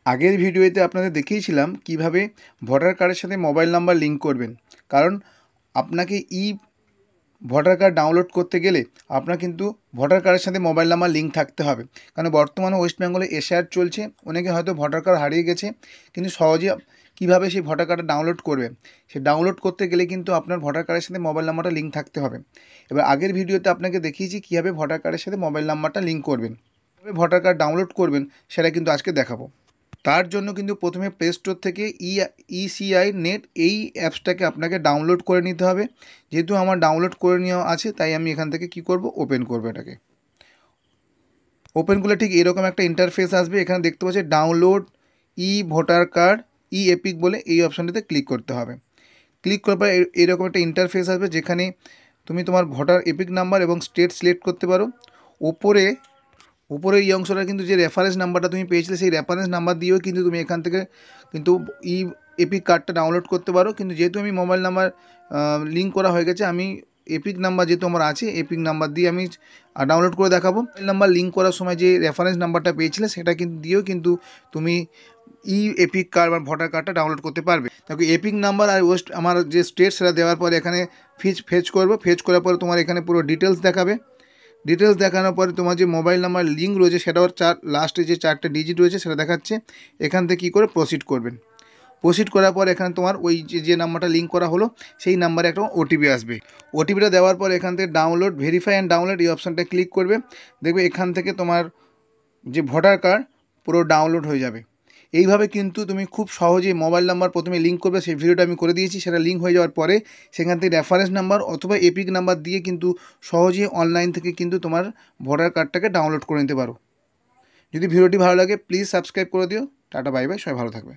আগের ভিডিওতে আপনাদের দেখিয়েছিলাম কিভাবে ভোটার কার্ডের সাথে মোবাইল নাম্বার লিঙ্ক করবেন। কারণ আপনাকে ভোটার কার্ড ডাউনলোড করতে গেলে আপনার কিন্তু ভোটার কার্ডের সাথে মোবাইল নাম্বার লিঙ্ক থাকতে হবে। কারণ বর্তমানে ওয়েস্ট বেঙ্গলে এসআইআর চলছে, অনেকে হয়তো ভোটার কার্ড হারিয়ে গেছে, কিন্তু সহজে কীভাবে সেই ভোটার কার্ডটা ডাউনলোড করবে, সে ডাউনলোড করতে গেলে কিন্তু আপনার ভোটার কার্ডের সাথে মোবাইল নাম্বারটা লিঙ্ক থাকতে হবে। এবার আগের ভিডিওতে আপনাকে দেখিয়েছি কীভাবে ভোটার কার্ডের সাথে মোবাইল নাম্বারটা লিঙ্ক করবেন, কীভাবে ভোটার কার্ড ডাউনলোড করবেন সেটা কিন্তু আজকে দেখাবো। তার জন্য কিন্তু প্রথমে প্লে স্টোর থেকে ইসিআই নেট এই অ্যাপসটাকে আপনাকে ডাউনলোড করে নিতে হবে। যেহেতু আমার ডাউনলোড করে নেওয়া আছে তাই আমি এখান থেকে কি করব, ওপেন করব। এটাকে ওপেন করলে ঠিক এরকম একটা ইন্টারফেস আসবে। এখানে দেখতে পাচ্ছি ডাউনলোড ভোটার কার্ড এপিক বলে এই অপশানটিতে ক্লিক করতে হবে। ক্লিক করার পর এরকম একটা ইন্টারফেস আসবে যেখানে তুমি তোমার ভোটার এপিক নাম্বার এবং স্টেট সিলেক্ট করতে পারো। উপরে এই অংশটা কিন্তু যে রেফারেন্স নাম্বারটা তুমি পেয়েছিলে সেই রেফারেন্স নাম্বার দিয়েও কিন্তু তুমি এখান থেকে কিন্তু এপিক কার্ডটা ডাউনলোড করতে পারো। কিন্তু যেহেতু আমি মোবাইল নাম্বার লিঙ্ক করা হয়ে গেছে, আমি এপিক নাম্বার যেহেতু আমার আছে, এপিক নাম্বার দিয়ে আমি ডাউনলোড করে দেখাবো। মোবাইল নাম্বার লিঙ্ক করার সময় যে রেফারেন্স নাম্বারটা পেয়েছিলে সেটা কিন্তু দিয়েও কিন্তু তুমি এপিক কার্ড বা ভোটার কার্ডটা ডাউনলোড করতে পারবে। দেখো এপিক নাম্বার আর আমার যে স্টেট সেটা দেওয়ার পরে এখানে ফেচ করবো। ফেচ করার পরে তোমার এখানে পুরো ডিটেলস দেখাবে। ডিটেলস দেখানোর পরে তোমার যে মোবাইল নাম্বার লিঙ্ক রয়েছে সেটাও লাস্টে যে 4টে ডিজিট রয়েছে সেটা দেখাচ্ছে। এখান থেকে কী করে প্রসিড করবেন। প্রসিড করার পর এখানে তোমার ওই যে নাম্বারটা লিঙ্ক করা হলো সেই নাম্বারে একটা ওটিপি আসবে। ওটিপিটা দেওয়ার পর এখান থেকে ডাউনলোড, ভেরিফাই অ্যান্ড ডাউনলোড এই অপশানটা ক্লিক করবে। দেখবে এখান থেকে তোমার যে ভোটার কার্ড পুরো ডাউনলোড হয়ে যাবে। এইভাবে কিন্তু তুমি খুব সহজেই মোবাইল নাম্বার প্রথমে লিঙ্ক করবে, সেই ভিডিওটা আমি করে দিয়েছি। সেটা লিঙ্ক হয়ে যাওয়ার পরে সেখান থেকে রেফারেন্স নাম্বার অথবা এপিক নাম্বার দিয়ে কিন্তু সহজেই অনলাইন থেকে কিন্তু তোমার ভোটার কার্ডটাকে ডাউনলোড করে নিতে পারো। যদি ভিডিওটি ভালো লাগে প্লিজ সাবস্ক্রাইব করে দিও। টাটা বাই বাই, সবাই ভালো থাকবে।